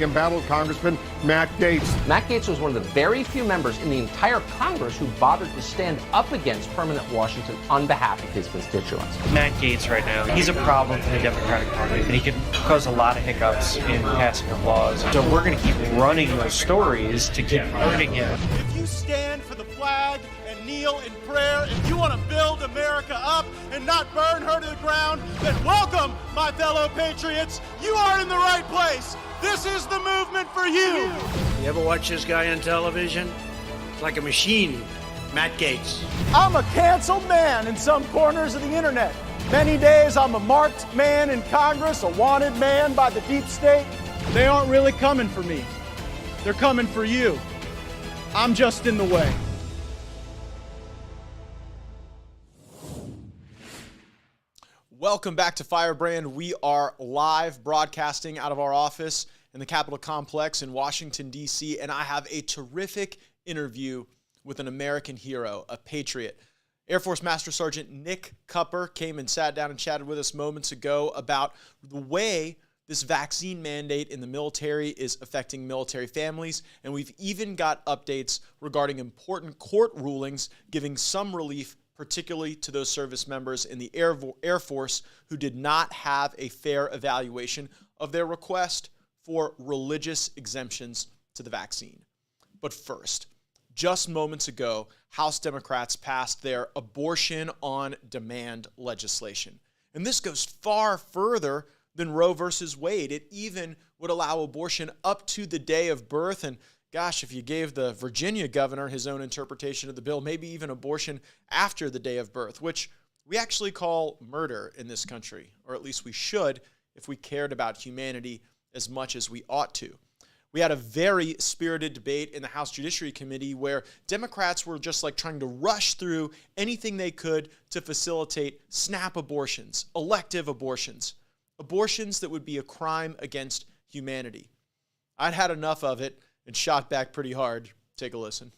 embattled Congressman Matt Gaetz. Matt Gaetz was one of the very few members in the entire Congress who bothered to stand up against permanent Washington on behalf of his constituents. Matt Gaetz right now, he's a problem for the Democratic Party, and he can cause a lot of hiccups in passing of laws. So we're going to keep running those stories to keep hurting him. If you stand for the flag and kneel in prayer, if you want to build America up and not burn her to the ground, then welcome, my fellow patriots. You are in the right place. This is the movement for you. You ever watch this guy on television? It's like a machine, Matt Gaetz. I'm a canceled man in some corners of the internet. Many days I'm a marked man in Congress, a wanted man by the deep state. They aren't really coming for me. They're coming for you. I'm just in the way. Welcome back to Firebrand. We are live broadcasting out of our office in the Capitol Complex in Washington, D.C., and I have a terrific interview with an American hero, a patriot. Air Force Master Sergeant Nick Kupper came and sat down and chatted with us moments ago about the way this vaccine mandate in the military is affecting military families, and we've even got updates regarding important court rulings giving some relief, particularly to those service members in the Air Force who did not have a fair evaluation of their request for religious exemptions to the vaccine. But first, just moments ago, House Democrats passed their abortion on demand legislation. And this goes far further than Roe versus Wade. It even would allow abortion up to the day of birth. And gosh, if you gave the Virginia governor his own interpretation of the bill, maybe even abortion after the day of birth, which we actually call murder in this country, or at least we should if we cared about humanity as much as we ought to. We had a very spirited debate in the House Judiciary Committee where Democrats were just like trying to rush through anything they could to facilitate snap abortions, elective abortions, abortions that would be a crime against humanity. I'd had enough of it and shot back pretty hard. Take a listen.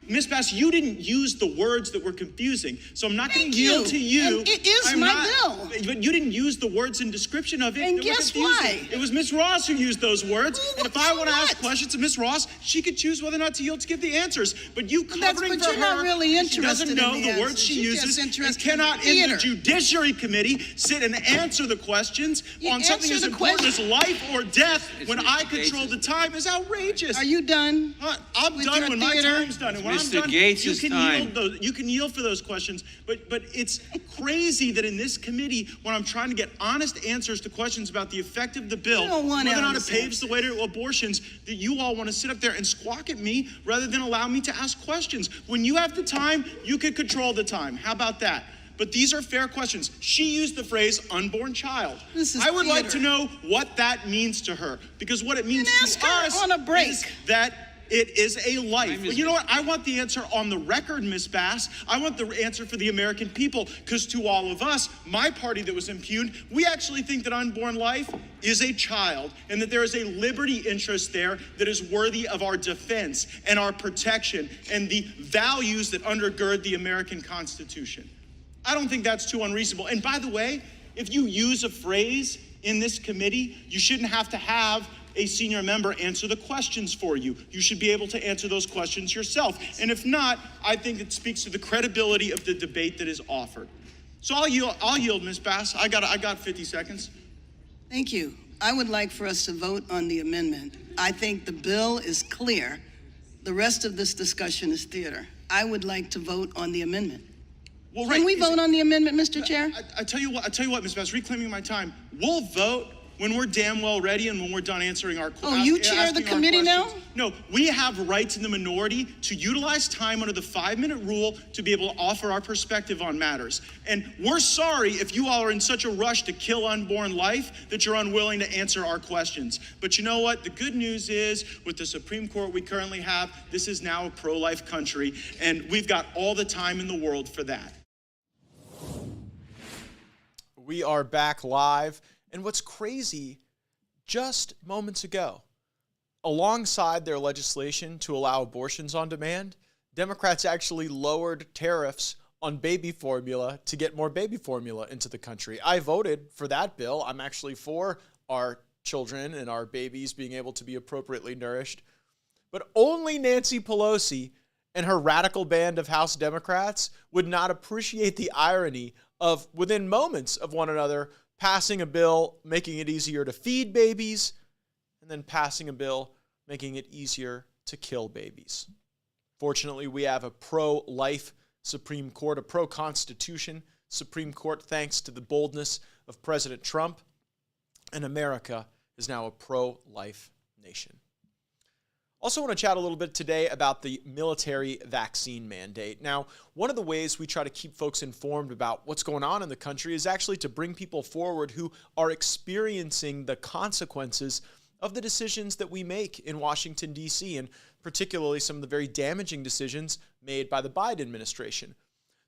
Ms. Bass, you didn't use the words that were confusing, so I'm not going to yield to you. And it is bill. But you didn't use the words in description of it. And guess why? It was Ms. Ross who used those words. And if I want to ask questions of Ms. Ross, she could choose whether or not to yield to give the answers. But you covering for her, not really interested she doesn't know the words she uses and cannot in the Judiciary Committee sit and answer the questions on something as important as life or death when I control the time is outrageous. Are you done? I'm done when my time's done. And when Mr. I'm done, Gaetz' you can yield for those questions, but it's crazy that in this committee, when I'm trying to get honest answers to questions about the effect of the bill, whether or not it paves the way to abortions, that you all want to sit up there and squawk at me rather than allow me to ask questions. When you have the time, you can control the time. How about that? But these are fair questions. She used the phrase unborn child. I would like to know what that means to her, because what it means to us on a break. is that it is a life. But you know what? I want the answer on the record, Ms. Bass. I want the answer for the American people, because to all of us, my party that was impugned, we actually think that unborn life is a child and that there is a liberty interest there that is worthy of our defense and our protection and the values that undergird the American Constitution. I don't think that's too unreasonable. And by the way, if you use a phrase in this committee, you shouldn't have to have a senior member answer the questions for you. You should be able to answer those questions yourself. And if not, I think it speaks to the credibility of the debate that is offered. So I'll yield, Ms. Bass. I got 50 seconds. Thank you. I would like for us to vote on the amendment. I think the bill is clear. The rest of this discussion is theater. I would like to vote on the amendment. Well, Can we vote on the amendment, Mr. Chair? I tell you what, Ms. Bass, reclaiming my time. We'll vote when we're damn well ready and when we're done answering our questions. Oh, you chair the committee now? No, we have rights in the minority to utilize time under the 5-minute rule to be able to offer our perspective on matters. And we're sorry if you all are in such a rush to kill unborn life that you're unwilling to answer our questions. But you know what? The good news is, with the Supreme Court we currently have, this is now a pro-life country, and we've got all the time in the world for that. We are back live. And what's crazy, just moments ago, alongside their legislation to allow abortions on demand, Democrats actually lowered tariffs on baby formula to get more baby formula into the country. I voted for that bill. I'm actually for our children and our babies being able to be appropriately nourished. But only Nancy Pelosi and her radical band of House Democrats would not appreciate the irony of, within moments of one another, passing a bill making it easier to feed babies and then passing a bill making it easier to kill babies. Fortunately, we have a pro-life Supreme Court, a pro-Constitution Supreme Court, thanks to the boldness of President Trump, and America is now a pro-life nation. Also want to chat a little bit today about the military vaccine mandate. Now, one of the ways we try to keep folks informed about what's going on in the country is actually to bring people forward who are experiencing the consequences of the decisions that we make in Washington, D.C., and particularly some of the very damaging decisions made by the Biden administration.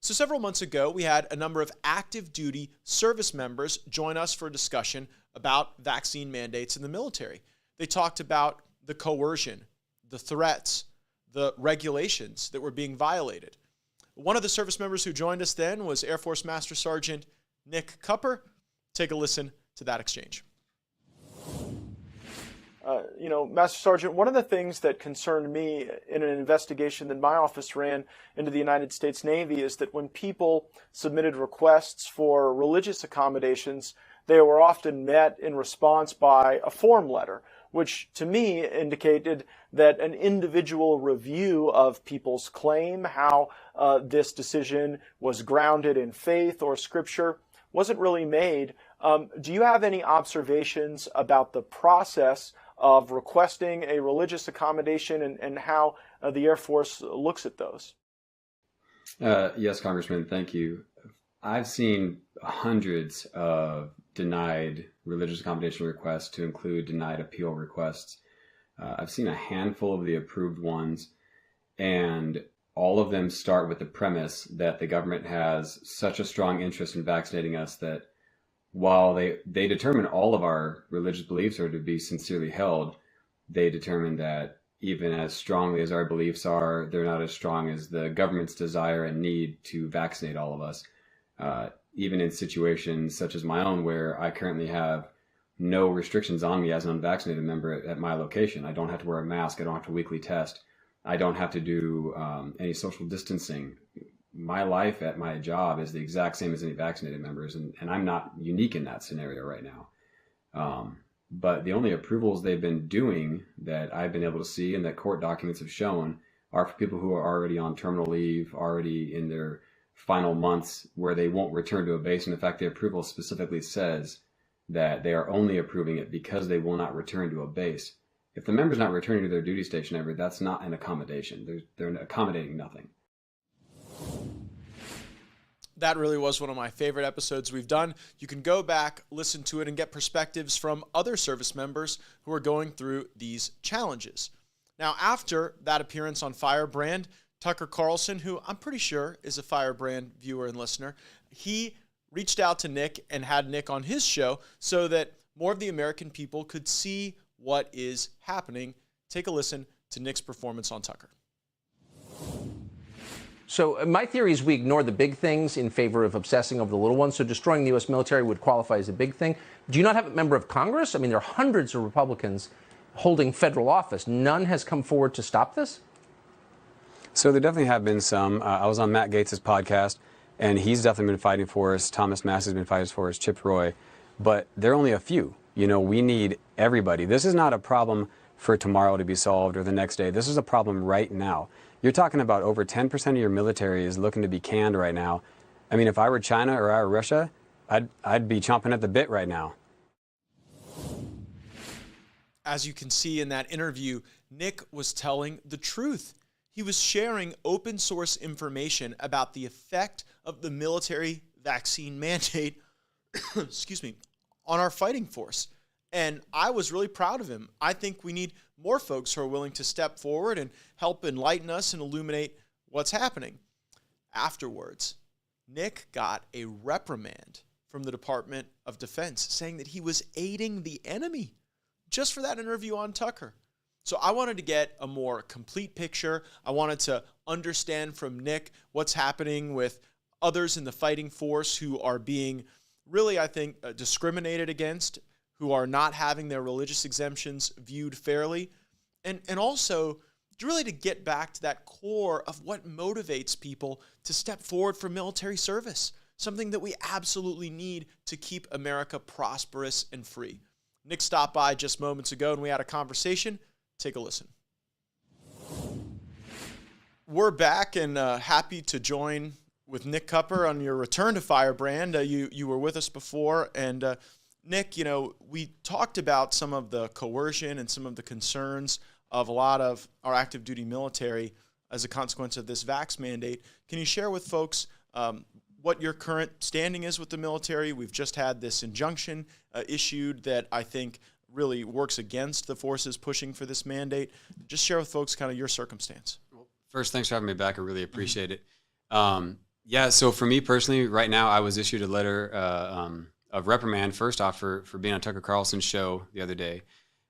So several months ago, we had a number of active duty service members join us for a discussion about vaccine mandates in the military. They talked about the coercion, the threats, the regulations that were being violated. One of the service members who joined us then was Air Force Master Sergeant Nick Kupper. Take a listen to that exchange. Master Sergeant, one of the things that concerned me in an investigation that my office ran into the United States Navy is that when people submitted requests for religious accommodations, they were often met in response by a form letter, which to me indicated that an individual review of people's claim, how this decision was grounded in faith or scripture, wasn't really made. Do you have any observations about the process of requesting a religious accommodation and how the Air Force looks at those? Yes, Congressman, thank you. I've seen hundreds of denied religious accommodation requests, to include denied appeal requests. I've seen a handful of the approved ones, and all of them start with the premise that the government has such a strong interest in vaccinating us that while they determine all of our religious beliefs are to be sincerely held, they determine that even as strongly as our beliefs are, they're not as strong as the government's desire and need to vaccinate all of us. Even in situations such as my own, where I currently have no restrictions on me as an unvaccinated member at my location. I don't have to wear a mask. I don't have to weekly test. I don't have to do any social distancing. My life at my job is the exact same as any vaccinated members, and I'm not unique in that scenario right now. But the only approvals they've been doing that I've been able to see and that court documents have shown are for people who are already on terminal leave, already in their final months where they won't return to a base. And in fact, the approval specifically says that they are only approving it because they will not return to a base. If the member's not returning to their duty station ever, that's not an accommodation. They're accommodating nothing. That really was one of my favorite episodes we've done. You can go back, listen to it, and get perspectives from other service members who are going through these challenges. Now, after that appearance on Firebrand, Tucker Carlson, who I'm pretty sure is a Firebrand viewer and listener, he reached out to Nick and had Nick on his show so that more of the American people could see what is happening. Take a listen to Nick's performance on Tucker. So my theory is we ignore the big things in favor of obsessing over the little ones. So destroying the U.S. military would qualify as a big thing. Do you not have a member of Congress? I mean, there are hundreds of Republicans holding federal office. None has come forward to stop this? So there definitely have been some. I was on Matt Gaetz' podcast, and he's definitely been fighting for us. Thomas Massey's been fighting for us, Chip Roy. But there are only a few. We need everybody. This is not a problem for tomorrow to be solved or the next day. This is a problem right now. You're talking about over 10% of your military is looking to be canned right now. I mean, if I were China or I were Russia, I'd be chomping at the bit right now. As you can see in that interview, Nick was telling the truth. He was sharing open source information about the effect of the military vaccine mandate, excuse me, on our fighting force. And I was really proud of him. I think we need more folks who are willing to step forward and help enlighten us and illuminate what's happening. Afterwards, Nick got a reprimand from the Department of Defense saying that he was aiding the enemy just for that interview on Tucker. So I wanted to get a more complete picture. I wanted to understand from Nick what's happening with others in the fighting force who are being really, I think, discriminated against, who are not having their religious exemptions viewed fairly, and also really to get back to that core of what motivates people to step forward for military service, something that we absolutely need to keep America prosperous and free. Nick stopped by just moments ago and we had a conversation. Take a listen. We're back and happy to join with Nick Kupper on your return to Firebrand. You were with us before, and Nick, we talked about some of the coercion and some of the concerns of a lot of our active duty military as a consequence of this vax mandate. Can you share with folks what your current standing is with the military? We've just had this injunction issued that I think really works against the forces pushing for this mandate. Just share with folks kind of your circumstance. First, thanks for having me back. I really appreciate it. Yeah, so for me personally, right now, I was issued a letter of reprimand, first off, for being on Tucker Carlson's show the other day.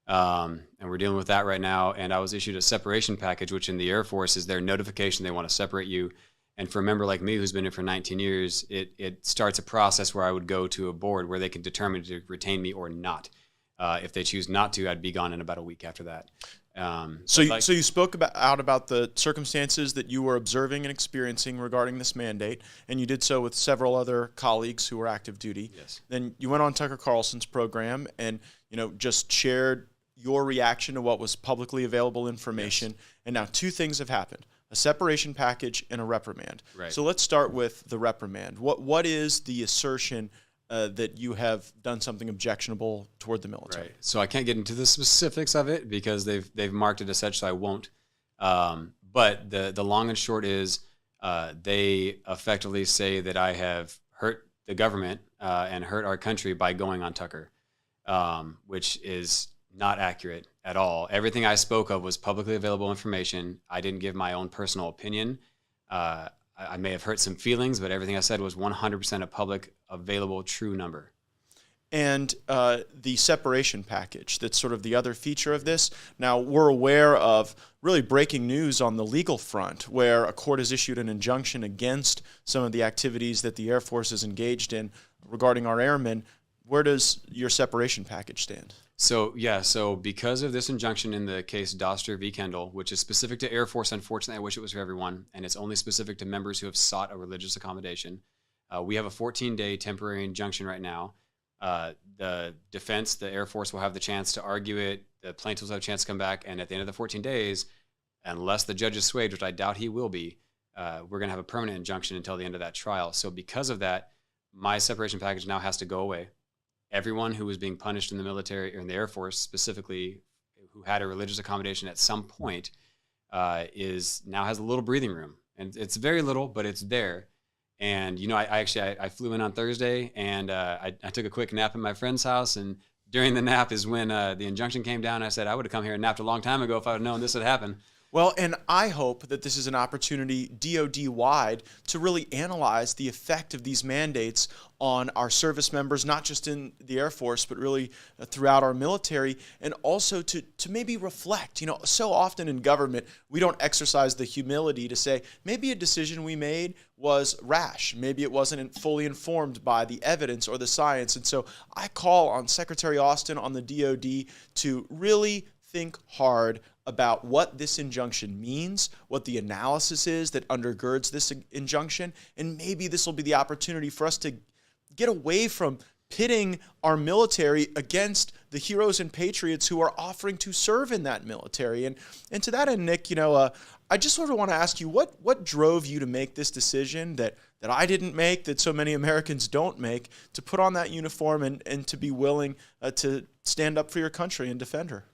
And we're dealing with that right now. And I was issued a separation package, which in the Air Force is their notification they want to separate you. And for a member like me who's been in for 19 years, it starts a process where I would go to a board where they can determine to retain me or not. If they choose not to, I'd be gone in about a week after that. So you spoke about the circumstances that you were observing and experiencing regarding this mandate, and you did so with several other colleagues who were active duty. Yes. Then you went on Tucker Carlson's program and just shared your reaction to what was publicly available information. Yes. And now two things have happened: a separation package and a reprimand. Right. So let's start with the reprimand. What is the assertion that you have done something objectionable toward the military? Right. So I can't get into the specifics of it because they've marked it as such, so I won't. But the long and short is they effectively say that I have hurt the government and hurt our country by going on Tucker, which is not accurate at all. Everything I spoke of was publicly available information. I didn't give my own personal opinion. I may have hurt some feelings, but everything I said was 100% a public available true number. And the separation package, that's sort of the other feature of this. Now, we're aware of really breaking news on the legal front where a court has issued an injunction against some of the activities that the Air Force is engaged in regarding our airmen. Where does your separation package stand? So because of this injunction in the case Doster v. Kendall, which is specific to Air Force, unfortunately, I wish it was for everyone, and it's only specific to members who have sought a religious accommodation. We have a 14-day temporary injunction right now. The defense, the Air Force, will have the chance to argue it. The plaintiffs will have a chance to come back, and at the end of the 14 days, unless the judge is swayed, which I doubt he will be, we're going to have a permanent injunction until the end of that trial. So because of that, my separation package now has to go away. Everyone who was being punished in the military, or in the Air Force specifically, who had a religious accommodation at some point, now has a little breathing room. And it's very little, but it's there. And, I flew in on Thursday, and I took a quick nap at my friend's house. And during the nap is when the injunction came down. I said, I would have come here and napped a long time ago if I would have known this would happen. Well, and I hope that this is an opportunity DOD-wide to really analyze the effect of these mandates on our service members, not just in the Air Force, but really throughout our military, and also to maybe reflect. So often in government, we don't exercise the humility to say, maybe a decision we made was rash. Maybe it wasn't fully informed by the evidence or the science. And so I call on Secretary Austin, on the DOD, to really think hard about what this injunction means, what the analysis is that undergirds this injunction, and maybe this will be the opportunity for us to get away from pitting our military against the heroes and patriots who are offering to serve in that military. And to that end, Nick, I just sort of want to ask you, what drove you to make this decision that I didn't make, that so many Americans don't make, to put on that uniform and to be willing to stand up for your country and defend her?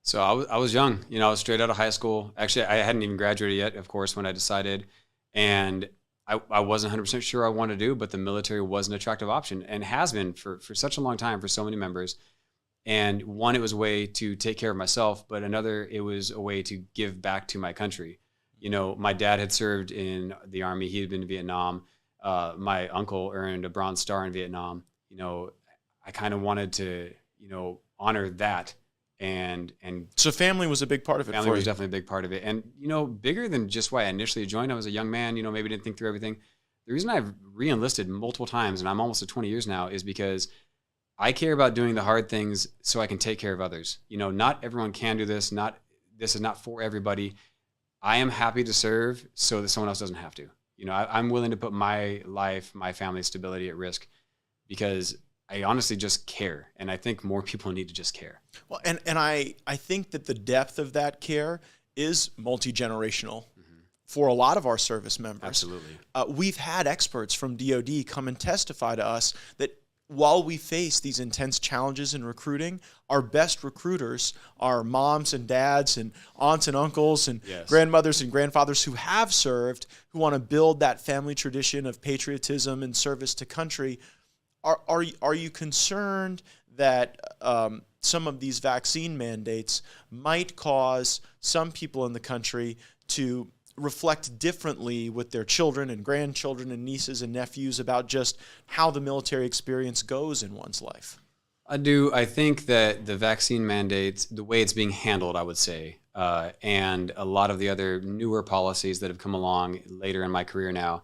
So I was young, I was straight out of high school. Actually, I hadn't even graduated yet, of course, when I decided. And I wasn't 100% sure I wanted to do, but the military was an attractive option and has been for such a long time for so many members. And one, it was a way to take care of myself, but another, it was a way to give back to my country. My dad had served in the Army. He had been to Vietnam. My uncle earned a Bronze Star in Vietnam. I kind of wanted to, honor that. And so family was a big part of it. Family was definitely a big part of it. And, bigger than just why I initially joined, I was a young man, maybe didn't think through everything. The reason I've re-enlisted multiple times, and I'm almost at 20 years now, is because I care about doing the hard things so I can take care of others. You know, not everyone can do this. This is not for everybody. I am happy to serve so that someone else doesn't have to. You know, I'm willing to put my life, my family's stability at risk because I honestly just care. And I think more people need to just care. Well, and I think that the depth of that care is multi-generational for a lot of our service members. Absolutely. We've had experts from DOD come and testify to us that while we face these intense challenges in recruiting, our best recruiters are moms and dads and aunts and uncles and grandmothers and grandfathers who have served, who want to build that family tradition of patriotism and service to country. Are you concerned that some of these vaccine mandates might cause some people in the country to reflect differently with their children and grandchildren and nieces and nephews about just how the military experience goes in one's life? I do. I think that the vaccine mandates, the way it's being handled, I would say, and a lot of the other newer policies that have come along later in my career now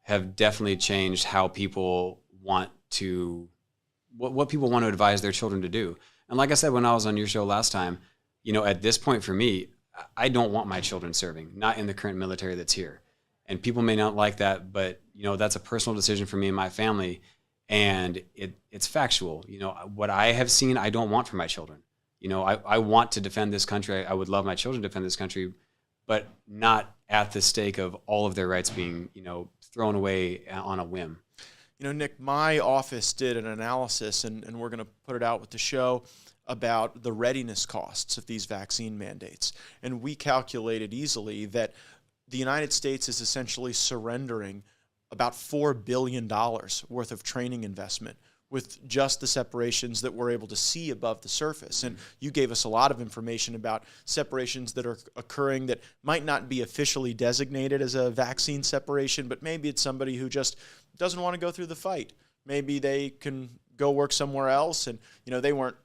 have definitely changed how people want to, what people want to advise their children to do. And like I said, when I was on your show last time, you know, at this point for me, I don't want my children serving, not in the current military that's here. And people may not like that, but, you know, that's a personal decision for me and my family. And it's factual. You know, what I have seen, I don't want for my children. You know, I want to defend this country. I would love my children to defend this country, but not at the stake of all of their rights being, you know, thrown away on a whim. You know, Nick, my office did an analysis, and we're going to put it out with the show, about the readiness costs of these vaccine mandates. And we calculated easily that the United States is essentially surrendering about $4 billion worth of training investment with just the separations that we're able to see above the surface. And you gave us a lot of information about separations that are occurring that might not be officially designated as a vaccine separation, but maybe it's somebody who just doesn't want to go through the fight. Maybe they can go work somewhere else, and you know they weren't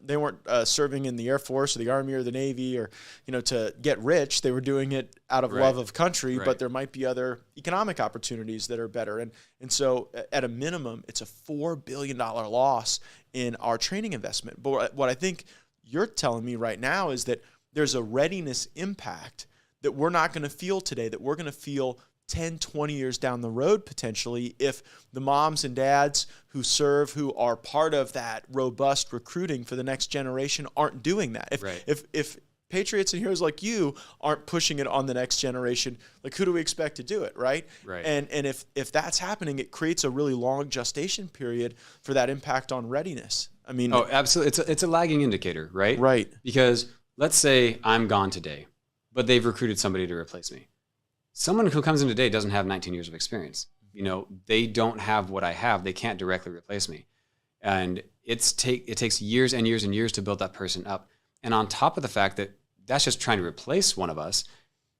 serving in the Air Force or the Army or the Navy or to get rich. They were doing it out of love of country, but there might be other economic opportunities that are better. And so at a minimum, it's a $4 billion loss in our training investment. But what I think you're telling me right now is that there's a readiness impact that we're not going to feel today, that we're going to feel 10, 20 years down the road, potentially, if the moms and dads who serve, who are part of that robust recruiting for the next generation, aren't doing that. If patriots and heroes like you aren't pushing it on the next generation, like who do we expect to do it, right? And if that's happening, it creates a really long gestation period for that impact on readiness. I mean, oh, absolutely. It's a lagging indicator, right? Right. Because let's say I'm gone today, but they've recruited somebody to replace me. Someone who comes in today doesn't have 19 years of experience. You know, they don't have what I have. They can't directly replace me. And it takes years and years and years to build that person up. And on top of the fact that that's just trying to replace one of us,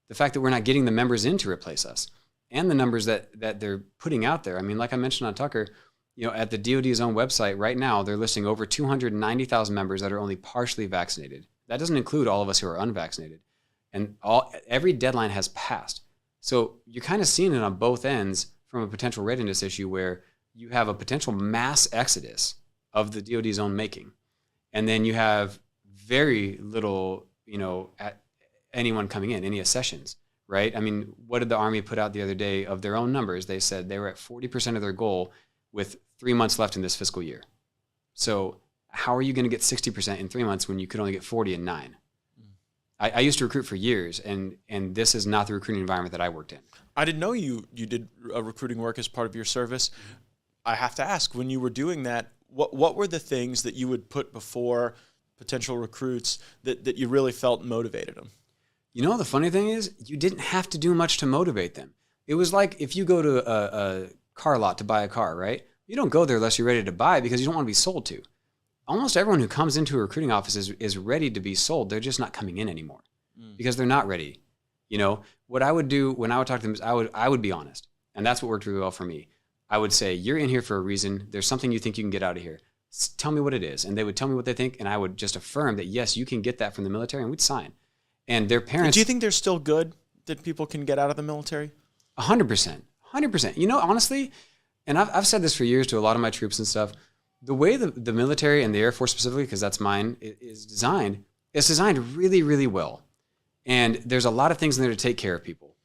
the fact that we're not getting the members in to replace us and the numbers that they're putting out there. I mean, like I mentioned on Tucker, you know, at the DOD's own website right now, they're listing over 290,000 members that are only partially vaccinated. That doesn't include all of us who are unvaccinated. And every deadline has passed. So you're kind of seeing it on both ends from a potential readiness issue where you have a potential mass exodus of the DOD's own making. And then you have very little, you know, at anyone coming in, any accessions, right? I mean, what did the Army put out the other day of their own numbers? They said they were at 40% of their goal with 3 months left in this fiscal year. So how are you going to get 60% in 3 months when you could only get 40 in 9? I used to recruit for years, and this is not the recruiting environment that I worked in. I didn't know you did recruiting work as part of your service. I have to ask, when you were doing that, what were the things that you would put before potential recruits that you really felt motivated them? You know, the funny thing is, you didn't have to do much to motivate them. It was like if you go to a car lot to buy a car, right? You don't go there unless you're ready to buy because you don't want to be sold to. Almost everyone who comes into a recruiting office is ready to be sold. They're just not coming in anymore because they're not ready. You know, what I would do when I would talk to them is I would be honest. And that's what worked really well for me. I would say, you're in here for a reason. There's something you think you can get out of here. Tell me what it is. And they would tell me what they think. And I would just affirm that, yes, you can get that from the military, and we'd sign. And their parents. Do you think they're still good that people can get out of the military? 100%. 100%. You know, honestly, and I've said this for years to a lot of my troops and stuff, the way the military and the Air Force specifically, because that's mine, is designed, it's designed really, really well. And there's a lot of things in there to take care of people.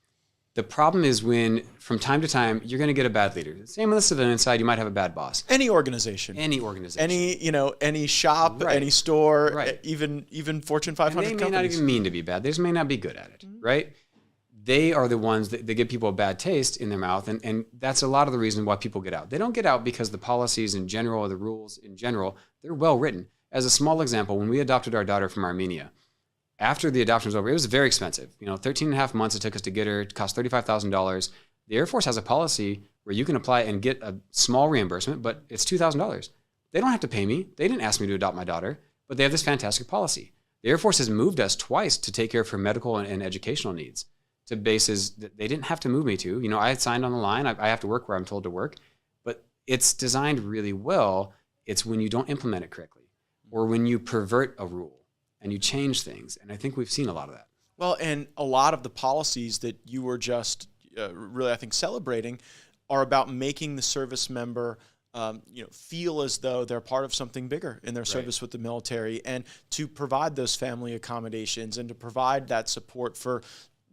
The problem is when, from time to time, you're going to get a bad leader. Same on the civilian side, you might have a bad boss. Any organization. Any shop, right. Any store, right. even Fortune 500 and they companies. may not even mean to be bad. They just may not be good at it, right? They are the ones that give people a bad taste in their mouth, and that's a lot of the reason why people get out. They don't get out because the policies in general or the rules in general, they're well written. As a small example, when we adopted our daughter from Armenia, after the adoption was over, it was very expensive. 13 and a half months it took us to get her. It cost $35,000. The Air Force has a policy where you can apply and get a small reimbursement, but it's $2,000. They don't have to pay me. They didn't ask me to adopt my daughter, but they have this fantastic policy. The Air Force has moved us twice to take care of her medical and educational needs to bases that they didn't have to move me to. I had signed on the line. I have to work where I'm told to work, but it's designed really well. It's when you don't implement it correctly or when you pervert a rule and you change things. And I think we've seen a lot of that. Well, and a lot of the policies that you were just really, I think, celebrating are about making the service member feel as though they're part of something bigger in their service with the military, and to provide those family accommodations and to provide that support for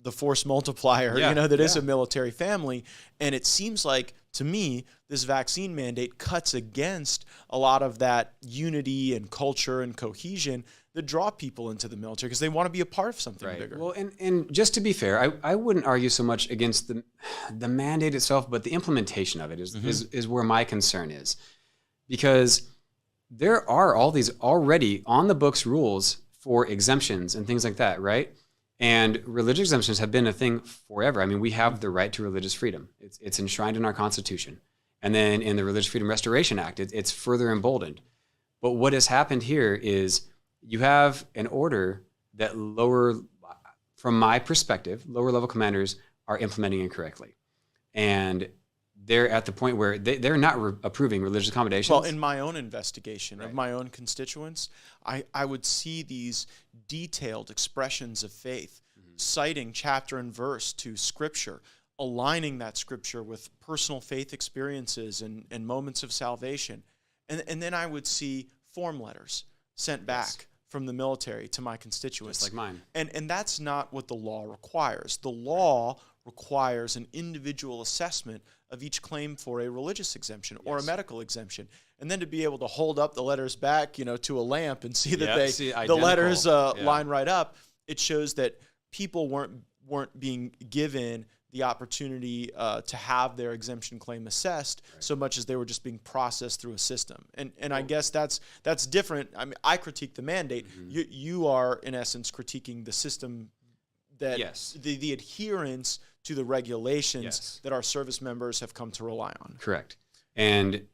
the force multiplier, that is a military family. And it seems like, to me, this vaccine mandate cuts against a lot of that unity and culture and cohesion that draw people into the military because they want to be a part of something bigger. Well, and just to be fair, I wouldn't argue so much against the mandate itself, but the implementation of it is where my concern is. Because there are all these already on the books rules for exemptions and things like that, right? And religious exemptions have been a thing forever. I mean, we have the right to religious freedom. It's enshrined in our Constitution. And then in the Religious Freedom Restoration Act, it's further emboldened. But what has happened here is you have an order that from my perspective, lower level commanders are implementing incorrectly. And they're at the point where they're not approving religious accommodations. Well, in my own investigation of my own constituents, I would see these detailed expressions of faith, citing chapter and verse to Scripture, aligning that Scripture with personal faith experiences and moments of salvation. And then I would see form letters sent back from the military to my constituents. Just like mine. And that's not what the law requires. The law requires an individual assessment of each claim for a religious exemption or a medical exemption. And then to be able to hold up the letters back, to a lamp and see that the letters line right up, it shows that people weren't being given the opportunity to have their exemption claim assessed so much as they were just being processed through a system. And I guess that's different. I mean, I critique the mandate. You are, in essence, critiquing the system that the adherence to the regulations that our service members have come to rely on. Correct. And,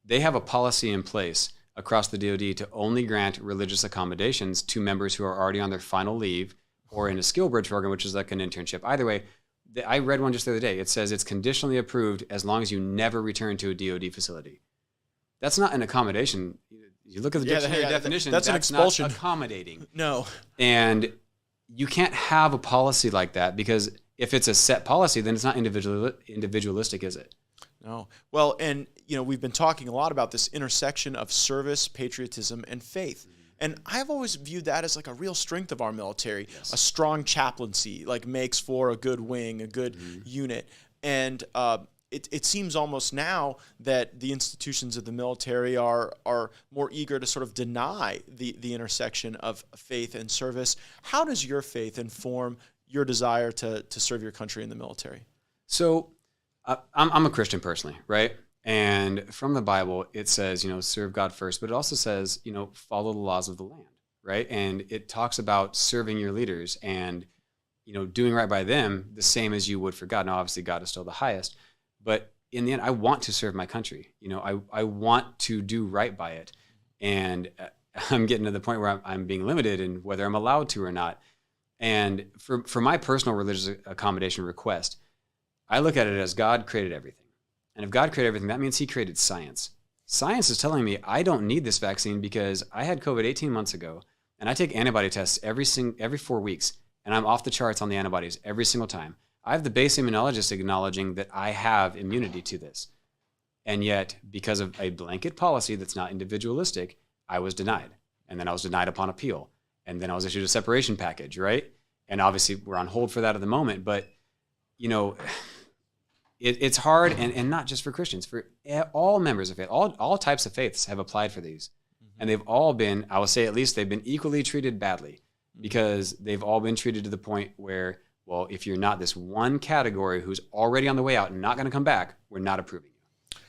they have a policy in place across the DoD to only grant religious accommodations to members who are already on their final leave or in a skill bridge program, which is like an internship. Either way, I read one just the other day. It says it's conditionally approved as long as you never return to a DoD facility. That's not an accommodation. You look at the dictionary definition, that's an expulsion. Not accommodating. No. And you can't have a policy like that because if it's a set policy, then it's not individualistic, is it? No. Well, and we've been talking a lot about this intersection of service, patriotism, and faith. And I've always viewed that as like a real strength of our military. A strong chaplaincy makes for a good wing, a good unit. And it seems almost now that the institutions of the military are more eager to sort of deny the intersection of faith and service. How does your faith inform your desire to serve your country in the military? So I'm a Christian personally, right? And from the Bible, it says, serve God first, but it also says, follow the laws of the land, right? And it talks about serving your leaders and, doing right by them the same as you would for God. Now, obviously, God is still the highest, but in the end, I want to serve my country. I want to do right by it. And I'm getting to the point where I'm being limited in whether I'm allowed to or not. And for my personal religious accommodation request, I look at it as God created everything. And if God created everything, that means he created science. Science is telling me I don't need this vaccine because I had COVID 18 months ago, and I take antibody tests every 4 weeks, and I'm off the charts on the antibodies every single time. I have the base immunologist acknowledging that I have immunity to this. And yet, because of a blanket policy that's not individualistic, I was denied. And then I was denied upon appeal. And then I was issued a separation package, right? And obviously we're on hold for that at the moment. But, you know, it's hard, and not just for Christians, for all members of faith. All types of faiths have applied for these. And they've all been, I will say at least, they've been equally treated badly, because they've all been treated to the point where, well, if you're not this one category who's already on the way out and not going to come back, we're not approving you.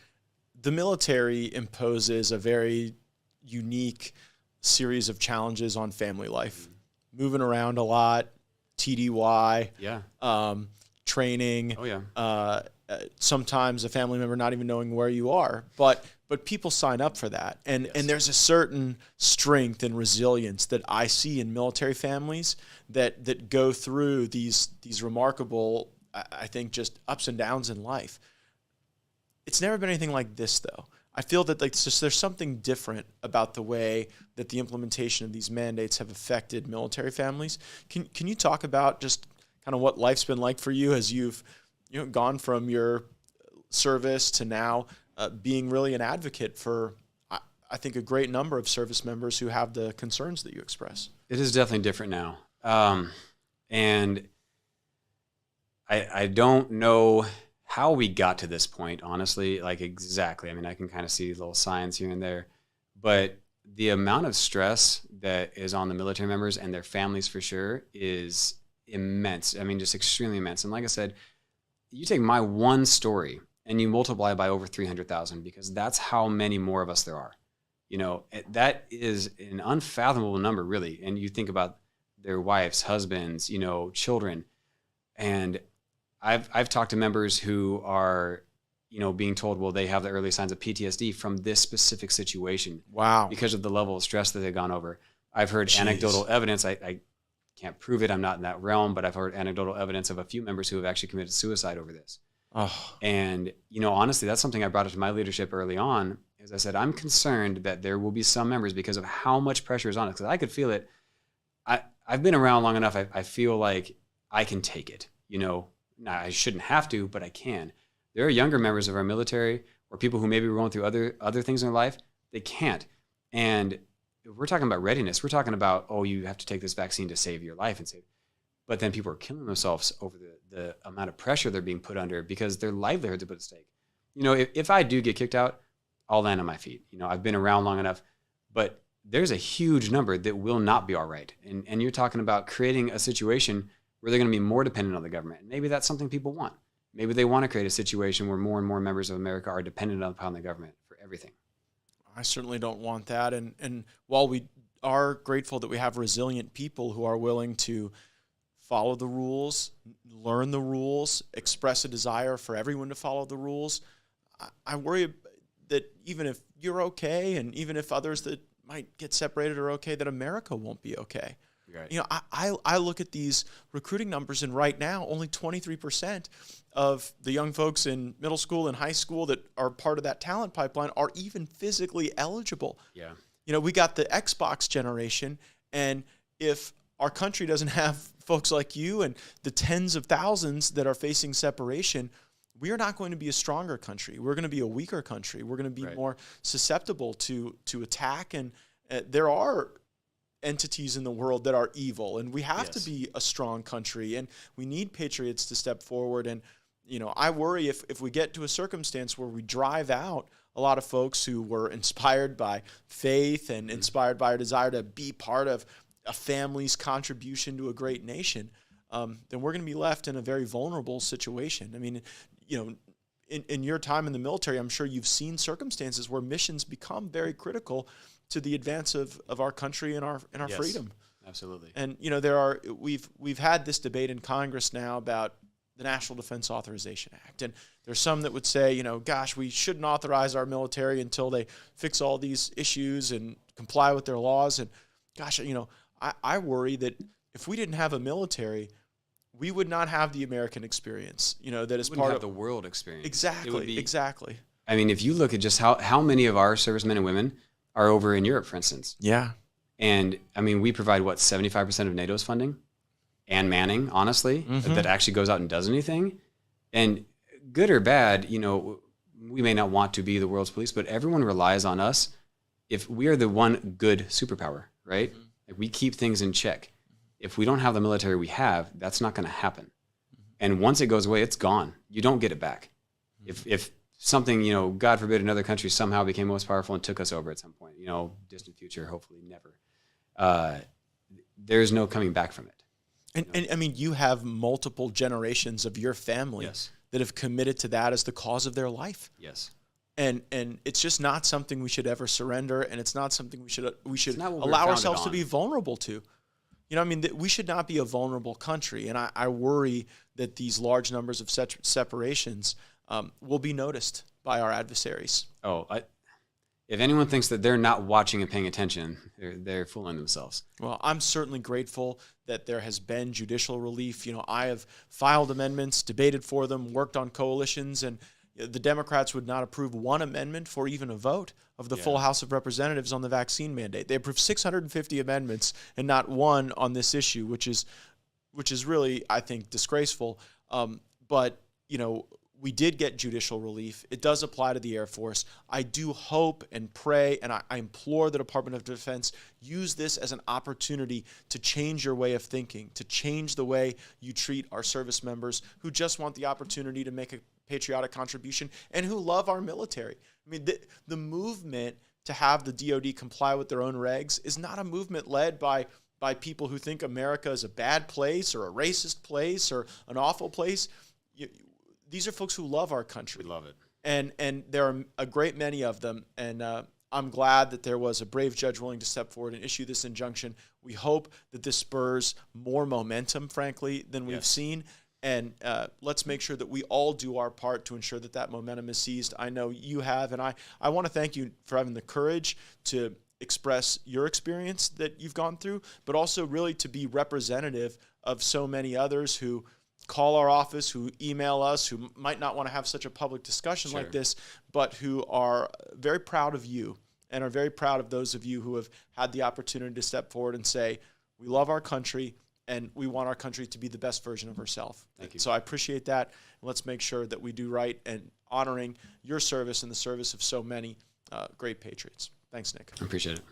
The military imposes a very unique series of challenges on family life. Moving around a lot, TDY, training. Oh, yeah. Sometimes a family member not even knowing where you are, but people sign up for that, and there's a certain strength and resilience that I see in military families that go through these remarkable, I think, just ups and downs in life. It's never been anything like this, though. I feel that there's something different about the way that the implementation of these mandates have affected military families. Can you talk about just kind of what life's been like for you as you've gone from your service to now being really an advocate for, I think, a great number of service members who have the concerns that you express? It is definitely different now. And I don't know how we got to this point, honestly, like exactly. I mean, I can kind of see little signs here and there, but the amount of stress that is on the military members and their families for sure is immense. I mean, just extremely immense. And like I said, you take my one story and you multiply by over 300,000, because that's how many more of us there are. That is an unfathomable number, really. And you think about their wives, husbands, children. And I've talked to members who are, being told, well, they have the early signs of PTSD from this specific situation. Wow. Because of the level of stress that they've gone over. I've heard anecdotal evidence. I can't prove it. I'm not in that realm, but I've heard anecdotal evidence of a few members who have actually committed suicide over this. Oh. And, honestly, that's something I brought up to my leadership early on. As I said, I'm concerned that there will be some members, because of how much pressure is on us, because I could feel it. I've been around long enough. I feel like I can take it. Now, I shouldn't have to, but I can. There are younger members of our military or people who maybe were going through other things in their life. They can't. And if we're talking about readiness, we're talking about, oh, you have to take this vaccine to save your life and save. But then people are killing themselves over the amount of pressure they're being put under, because their livelihoods are put at stake. If I do get kicked out, I'll land on my feet. I've been around long enough, but there's a huge number that will not be all right. And you're talking about creating a situation where they're going to be more dependent on the government. And maybe that's something people want. Maybe they want to create a situation where more and more members of America are dependent upon the government for everything. I certainly don't want that. And while we are grateful that we have resilient people who are willing to follow the rules, learn the rules, express a desire for everyone to follow the rules, I worry that even if you're okay, and even if others that might get separated are okay, that America won't be okay. Right. I look at these recruiting numbers, and right now only 23% of the young folks in middle school and high school that are part of that talent pipeline are even physically eligible. Yeah. We got the Xbox generation, and if our country doesn't have folks like you and the tens of thousands that are facing separation, we are not going to be a stronger country. We're going to be a weaker country. We're going to be more susceptible to attack, and there are entities in the world that are evil, and we have to be a strong country, and we need patriots to step forward. And I worry if we get to a circumstance where we drive out a lot of folks who were inspired by faith and inspired by a desire to be part of a family's contribution to a great nation, then we're going to be left in a very vulnerable situation. I mean, in your time in the military, I'm sure you've seen circumstances where missions become very critical to the advance of our country and our freedom. Absolutely. And we've had this debate in Congress now about the National Defense Authorization Act, and there's some that would say, gosh, we shouldn't authorize our military until they fix all these issues and comply with their laws. And gosh, I worry that if we didn't have a military, we would not have the American experience. That is part of the world experience. Exactly. Exactly. I mean, if you look at just how many of our servicemen and women are over in Europe, for instance. Yeah. And I mean, we provide 75% of NATO's funding and manning, honestly, that actually goes out and does anything. And good or bad, we may not want to be the world's police, but everyone relies on us. If we are the one good superpower, right? Mm-hmm. Like we keep things in check. If we don't have the military we have, that's not going to happen. Mm-hmm. And once it goes away, it's gone. You don't get it back. Mm-hmm. If something, you know, God forbid, another country somehow became most powerful and took us over at some point, you know, distant future, hopefully never, there's no coming back from it. And I mean, you have multiple generations of your family that have committed to that as the cause of their life. Yes. And it's just not something we should ever surrender, and it's not something we should allow ourselves to be vulnerable to. You know, I mean, we should not be a vulnerable country, and I worry that these large numbers of separations will be noticed by our adversaries. If anyone thinks that they're not watching and paying attention, they're fooling themselves. Well, I'm certainly grateful that there has been judicial relief. You know, I have filed amendments, debated for them, worked on coalitions, and the Democrats would not approve one amendment for even a vote of the full House of Representatives on the vaccine mandate. They approved 650 amendments and not one on this issue, which is really, I think, disgraceful. But, you know, we did get judicial relief. It does apply to the Air Force. I do hope and pray, and I implore the Department of Defense, use this as an opportunity to change your way of thinking, to change the way you treat our service members who just want the opportunity to make a patriotic contribution and who love our military. I mean, the movement to have the DoD comply with their own regs is not a movement led by people who think America is a bad place or a racist place or an awful place. These are folks who love our country. We love it. And there are a great many of them. And I'm glad that there was a brave judge willing to step forward and issue this injunction. We hope that this spurs more momentum, frankly, than we've seen. And let's make sure that we all do our part to ensure that that momentum is seized. I know you have, and I want to thank you for having the courage to express your experience that you've gone through, but also really to be representative of so many others who call our office, who email us, who might not want to have such a public discussion like this, but who are very proud of you and are very proud of those of you who have had the opportunity to step forward and say, we love our country, and we want our country to be the best version of herself. Thank you. So I appreciate that. And let's make sure that we do right and honoring your service and the service of so many great patriots. Thanks, Nick. I appreciate it.